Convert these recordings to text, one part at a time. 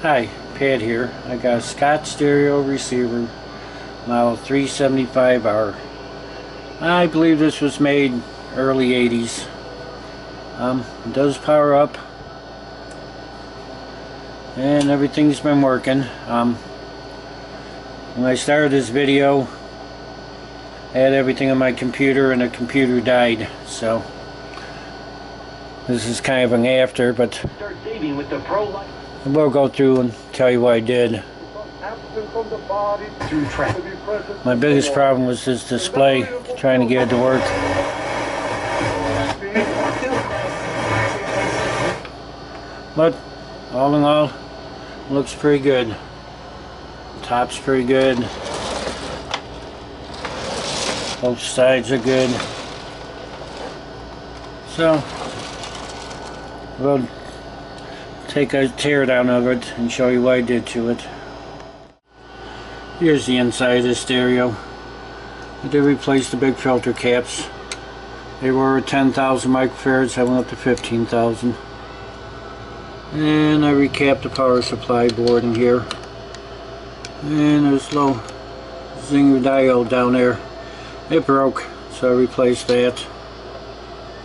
Hi, Pat here. I got a Scott stereo receiver, model 375R. I believe this was made early 80s. It does power up, and everything's been working. When I started this video, I had everything on my computer, and the computer died. So this is kind of an after, but Start saving with the Pro. we'll go through and tell you what I did. Through traffic. My biggest problem was this display, trying to get it to work. But all in all, looks pretty good. Top's pretty good. Both sides are good. So we'll take a tear down of it and show you what I did to it. Here's the inside of the stereo. I did replace the big filter caps. They were 10,000 microfarads, I went up to 15,000. And I recapped the power supply board in here. And there's a little Zinger diode down there. It broke, so I replaced that.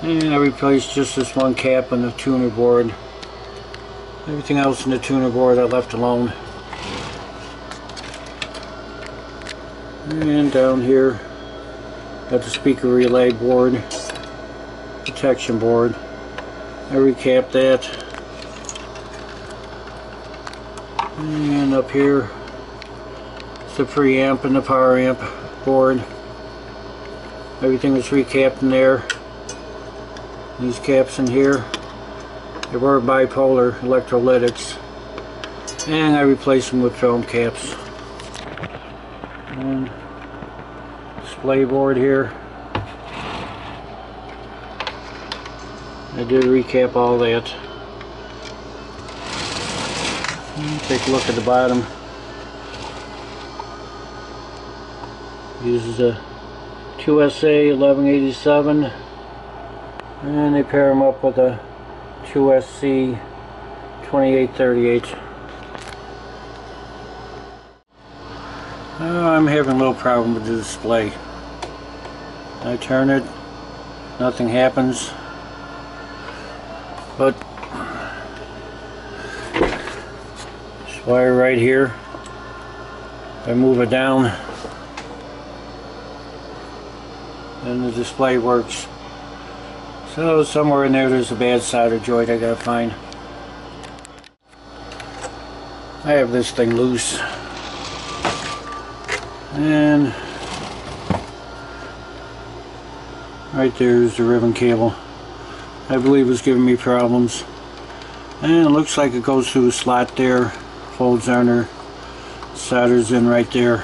And I replaced just this one cap on the tuner board. Everything else in the tuner board I left alone. And down here, got the speaker relay board, protection board. I recapped that. And up here, it's the preamp and the power amp board. Everything was recapped in there. These caps in here, they were bipolar electrolytics, and I replaced them with film caps. And display board here, I did recap all that. Take a look at the bottom. Uses a 2SA 1187, and they pair them up with a 2SC 2838. I'm having a little problem with the display. I turn it, nothing happens. But this wire right here, if I move it down, then the display works. So somewhere in there there's a bad solder joint I gotta find. I have this thing loose. And right there is the ribbon cable. I believe it's giving me problems. And it looks like it goes through a slot there, folds under, solders in right there.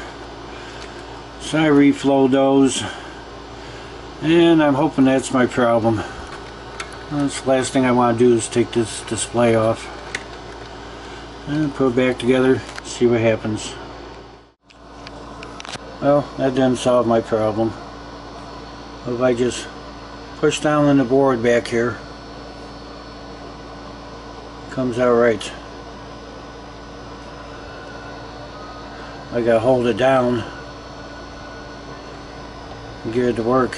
So I reflowed those, and I'm hoping that's my problem. That's the last thing I want to do is take this display off and put it back together, see what happens. Well, that didn't solve my problem. If I just push down on the board back here, it comes out right. I gotta hold it down and get it to work.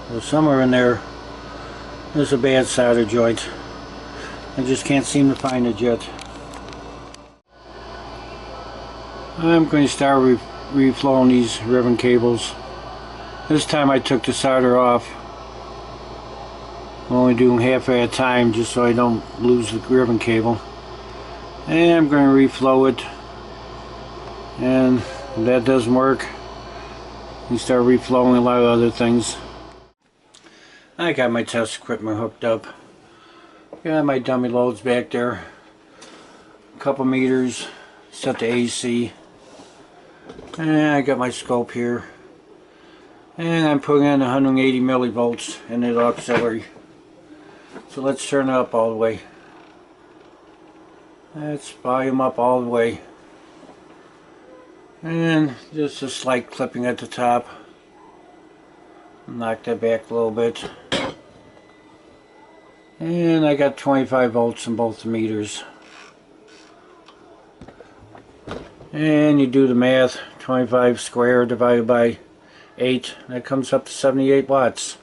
So somewhere in there, there's a bad solder joint. I just can't seem to find it yet. I'm going to start reflowing these ribbon cables. This time I took the solder off. I'm only doing half at a time just so I don't lose the ribbon cable. And I'm going to reflow it. And if that doesn't work, you start reflowing a lot of other things. I got my test equipment hooked up. Got my dummy loads back there. A couple meters, set the AC. And I got my scope here. And I'm putting in 180 millivolts in the auxiliary. So let's turn it up all the way. Let's volume up all the way. And just a slight clipping at the top. Knock that back a little bit. And I got 25 volts in both the meters. And you do the math, 25 square divided by 8, that comes up to 78 watts.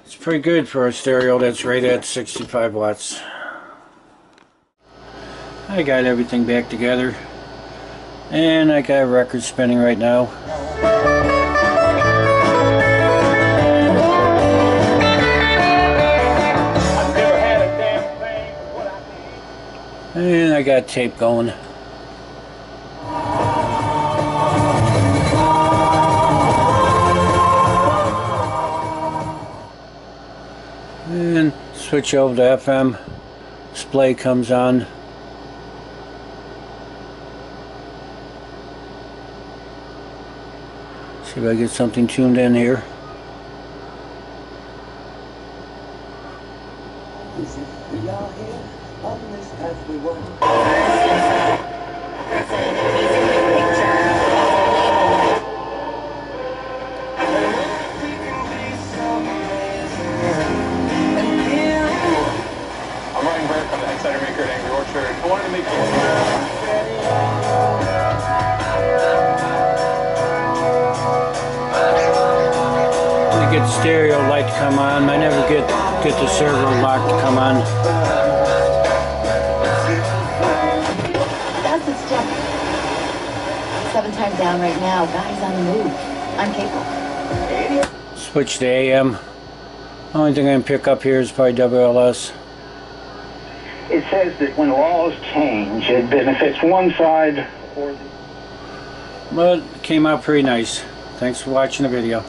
It's pretty good for a stereo that's rated at 65 watts. I got everything back together, and I got a record spinning right now. And I got tape going. And switch over to FM. Display comes on. See if I get something tuned in here. We are here on this path we walk. I'm Ryan Burke, I'm the Exciter Maker at Angry Orchard. I wanted to make I get the stereo light to come on. I never get the servo lock to come on. That's its jump. 7 times down right now. Guy's on the move. I'm capable. Switch to AM. Only thing I can pick up here is probably WLS. It says that when laws change, it benefits one side or the But it came out pretty nice. Thanks for watching the video.